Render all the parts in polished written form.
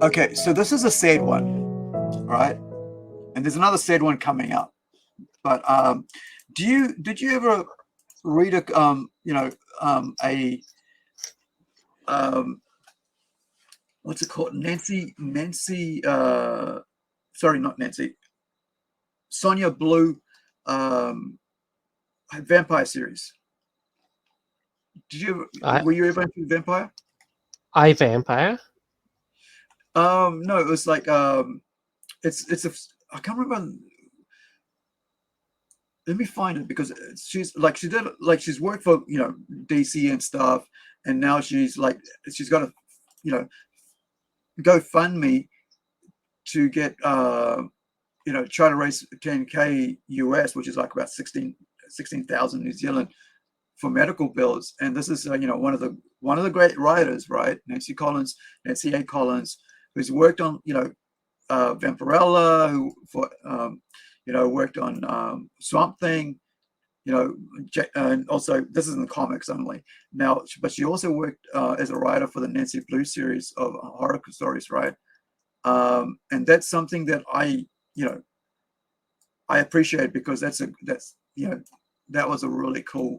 Okay, so this is a sad one, right? And there's another sad one coming up. But did you ever read a what's it called? Sorry, not Nancy. Sonja Blue vampire series. Were you ever into vampire? I Vampire? No, it was like it's a I can't remember. Let me find it, because she's worked for DC and stuff, and now she's got a GoFundMe to get try to raise 10K US, which is like about 16,000 New Zealand, for medical bills. And this is one of the great writers, right? Nancy A. Collins, who's worked on Vampirella, who worked on Swamp Thing, and also this is in the comics only now, but she also worked as a writer for the Nancy Blue series of horror stories, right? And that's something that I appreciate, because that was a really cool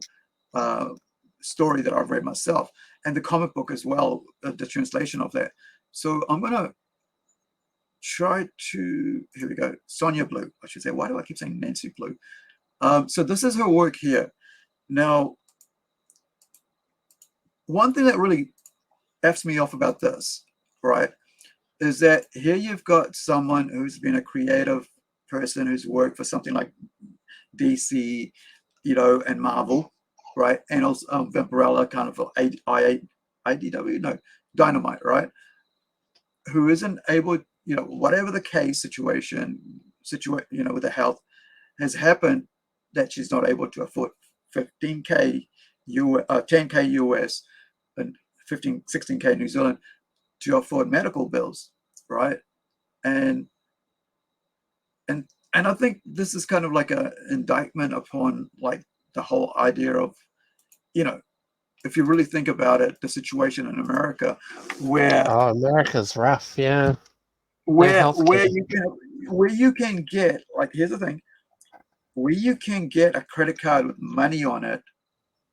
story that I've read myself, and the comic book as well, the translation of that. So I'm gonna try to, here we go, Sonja Blue, I should say. Why do I keep saying Nancy Blue? So this is her work here. Now, one thing that really F's me off about this, right, is that here you've got someone who's been a creative person who's worked for something like DC, and Marvel, right, and also Vampirella, kind of IDW, no, Dynamite, right, who isn't able, whatever the case situation, with the health has happened, that she's not able to afford 15K 10K US and 16K New Zealand to afford medical bills, right? And I think this is kind of like an indictment upon like the whole idea of, if you really think about it, the situation in America, where America's rough, yeah. Where you can get, like, here's the thing, where you can get a credit card with money on it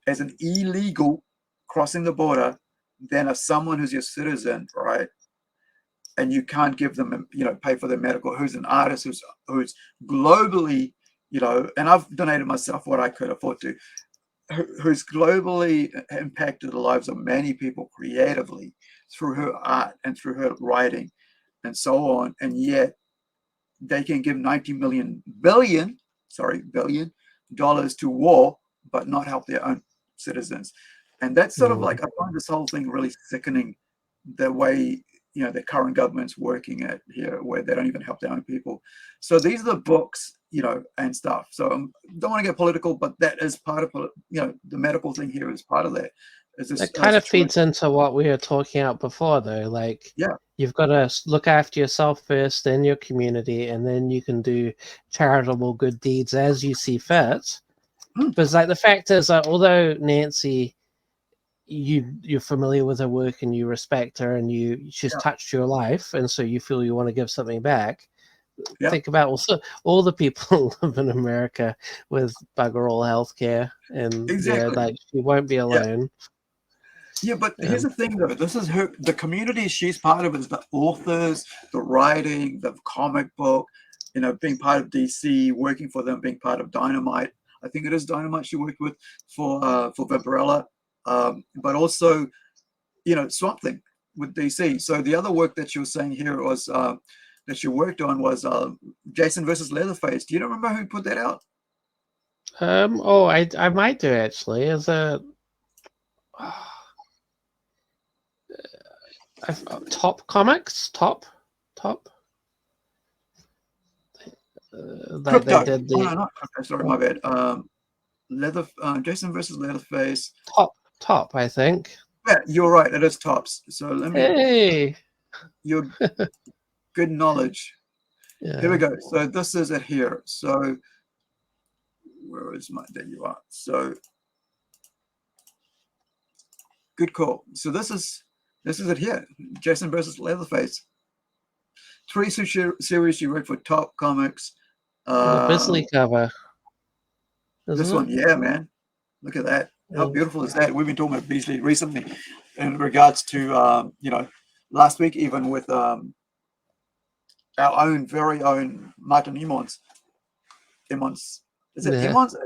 as an illegal crossing the border than as someone who's your citizen, right? And you can't give them, pay for their medical, who's an artist, who's globally, and I've donated myself what I could afford to, who's globally impacted the lives of many people creatively through her art and through her writing and so on, and yet they can give billion dollars to war, but not help their own citizens. And that's sort of like, I find this whole thing really sickening, the way the current government's working at here, where they don't even help their own people. So these are the books, and stuff. So I don't want to get political, but that is part of the medical thing here is part of that. It kind of feeds into what we were talking about before, though. Like, yeah, you've got to look after yourself first, then your community, and then you can do charitable good deeds as you see fit. Because, like, the fact is that although Nancy, you're familiar with her work and you respect her and she's touched your life, and so you feel you want to give something back. Yeah. Think about also all the people who live in America with bugger all healthcare, and like, she won't be alone. Yeah, but here's the thing, though. This is the community she's part of is the authors, the writing, the comic book, being part of DC, working for them, being part of Dynamite. I think it is Dynamite she worked with for Vampirella, but also, Swamp Thing with DC. So the other work that she was saying here was that she worked on was Jason versus Leatherface. Do you remember who put that out? I might do, actually. Is it Top Comics? Top. They did the. Oh, no, not Crypto. Sorry, my bad. Jason versus Leatherface. Top, I think. Yeah, you're right. It is Tops. So let me. Hey. Your good knowledge. Yeah. Here we go. So this is it here. So where is my? There you are. So good call. So this is it here. Jason versus Leatherface. three series you read for Top Comics. The Bisley cover, This one, yeah, man. Look at that. How beautiful is that? We've been talking about Beasley recently in regards to, last week, even with our own, very own Martin Emmons. Is it Yeah. Emmons?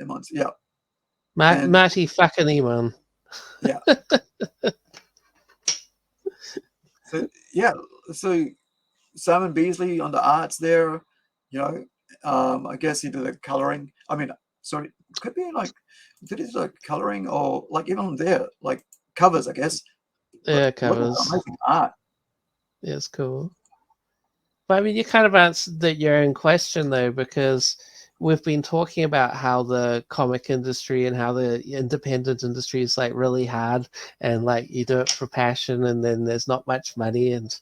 Emmons, yeah. Marty fucking Eamon. Yeah. So, yeah. So, Simon Beasley on the arts there, I guess he did the coloring. I mean, sorry, could be like, did he do like coloring or like even there, like covers, I guess. Yeah, But what covers. amazing art. Yeah, it's cool. But I mean, you kind of answered your own question though, because we've been talking about how the comic industry and how the independent industry is like really hard, and like you do it for passion, and then there's not much money and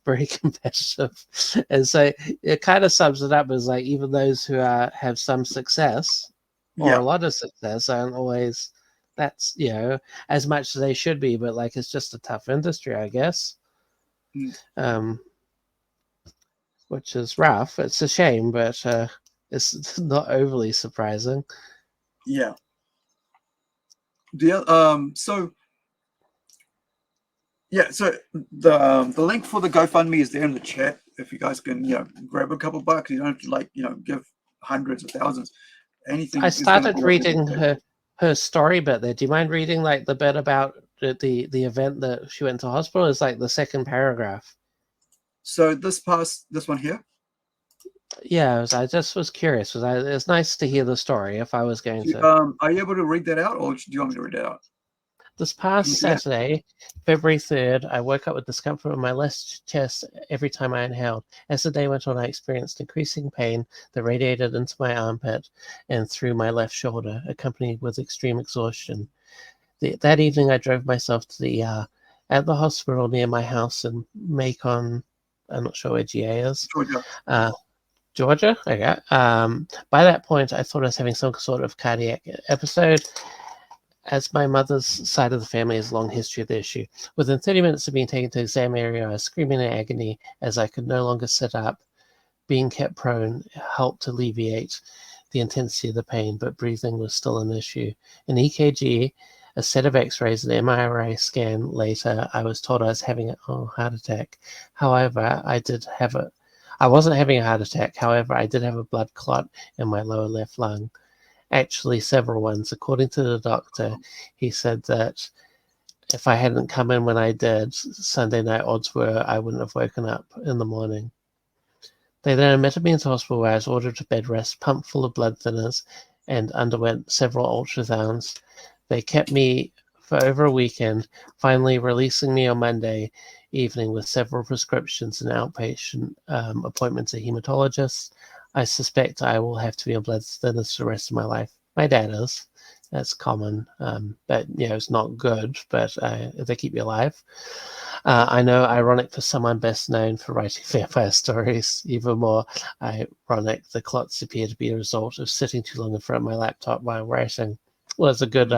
very competitive. And so it kind of sums it up as like even those who have some success or Yeah. a lot of success aren't always that's as much as they should be, but like it's just a tough industry, I guess. Which is rough. It's a shame, but it's not overly surprising. Yeah. So the link for the GoFundMe is there in the chat. If you guys can, grab a couple bucks, you don't have to give hundreds of thousands. Anything. I is gonna started go reading her story bit there. Do you mind reading like the bit about the event that she went to hospital? Is like the second paragraph. So this one here. Yeah, I just was curious. It's nice to hear the story. If I was going to, are you able to read that out, or do you want me to read that out? this past Saturday, February 3rd, I woke up with discomfort in my left chest every time I inhaled. As the day went on, I experienced increasing pain that radiated into my armpit and through my left shoulder, accompanied with extreme exhaustion. That evening, I drove myself to the ER. At the hospital near my house in Macon, I'm not sure where GA is. Georgia? Okay. By that point, I thought I was having some sort of cardiac episode, as my mother's side of the family has a long history of the issue. Within 30 minutes of being taken to the exam area, I was screaming in agony as I could no longer sit up. Being kept prone helped alleviate the intensity of the pain, but breathing was still an issue. An EKG, a set of x-rays, and an MRI scan later, I was told I was having a heart attack. However, I wasn't having a heart attack. However, I did have a blood clot in my lower left lung. Actually, several ones. According to the doctor, he said that if I hadn't come in when I did, Sunday night odds were I wouldn't have woken up in the morning. They then admitted me into hospital where I was ordered to bed rest, pumped full of blood thinners, and underwent several ultrasounds. They kept me for over a weekend, finally releasing me on Monday evening with several prescriptions and outpatient appointments at hematologists. I suspect I will have to be on blood thinners for the rest of my life. My dad is. That's common. But, it's not good, but they keep you alive. I know, ironic for someone best known for writing vampire stories. Even more ironic, the clots appear to be a result of sitting too long in front of my laptop while writing. Well, it's a good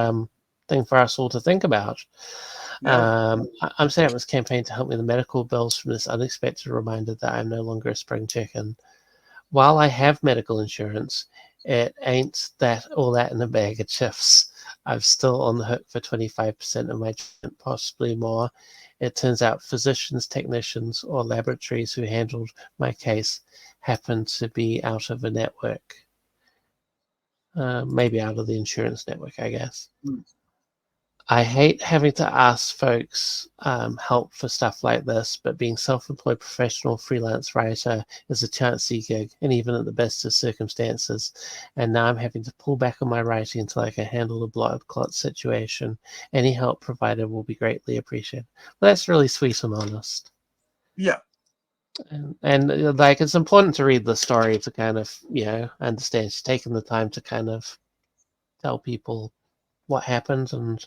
thing for us all to think about. Yeah. I'm setting up this campaign to help me with the medical bills from this unexpected reminder that I'm no longer a spring chicken. While I have medical insurance, it ain't all that in a bag of chips. I'm still on the hook for 25% of my treatment, possibly more. It turns out physicians, technicians, or laboratories who handled my case happen to be out of a network. Maybe out of the insurance network, I guess. I hate having to ask folks help for stuff like this, but being self-employed professional freelance writer is a chancy gig, and even at the best of circumstances. And now I'm having to pull back on my writing until I can handle the blood clot situation. Any help provided will be greatly appreciated. Well, that's really sweet and honest. Yeah. And like, it's important to read the story to kind of, understand. She's taken the time to kind of tell people what happened and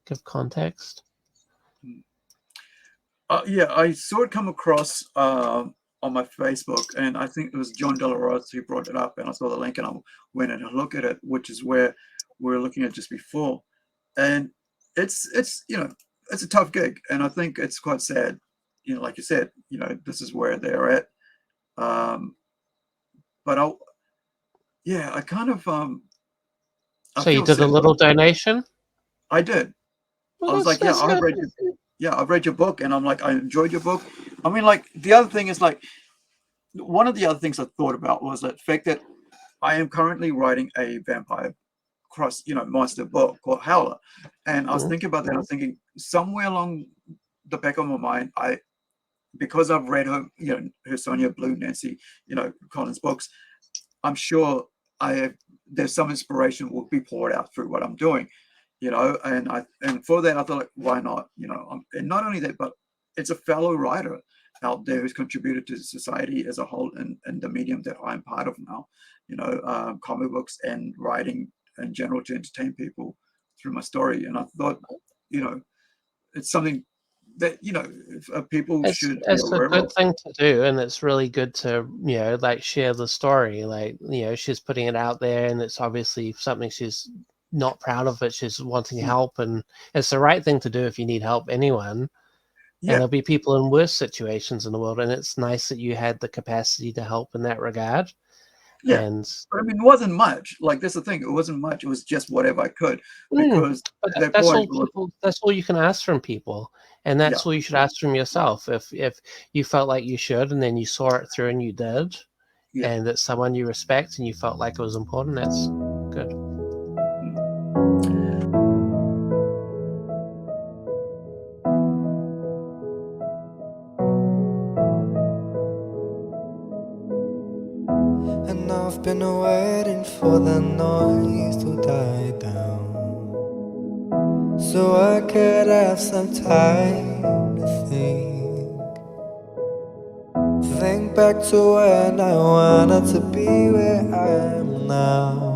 give context. I saw it come across on my Facebook, and I think it was John Delarosa who brought it up, and I saw the link and I went and looked at it, which is where we were looking at just before. And it's a tough gig, and I think it's quite sad like you said, this is where they're at. But I kind of I So you feel did a sad. little donation? I did. Well, I was like, yeah, that's good. I've read your book, and I'm like, I enjoyed your book. I mean, like, the other thing is, like, one of the other things I thought about was the fact that I am currently writing a vampire monster book called Howler. And I was thinking about that. I was thinking somewhere along the back of my mind, because I've read her, her Sonja Blue, Nancy, Collins books, I'm sure there's some inspiration will be poured out through what I'm doing, and for that I thought, like, why not, and not only that, but it's a fellow writer out there who's contributed to society as a whole in the medium that I'm part of now, comic books and writing in general to entertain people through my story. And I thought, it's something that people should be It's a aware good of. thing to do, and it's really good to like share the story. Like she's putting it out there, and it's obviously something she's not proud of, but she's wanting help, and it's the right thing to do if you need help, anyone. And there'll be people in worse situations in the world, and it's nice that you had the capacity to help in that regard. Yeah. And But I mean, it wasn't much. Like, that's the thing. It wasn't much. It was just whatever I could, because but at that that's point, that's all you can ask from people, and that's Yeah. all you should ask from yourself. If you felt like you should, and then you saw it through and you did, Yeah. and it's someone you respect and you felt like it was important, that's good. And I've been waiting for the noise to die down, so I could have some time to think back to when I wanted to be where I am now.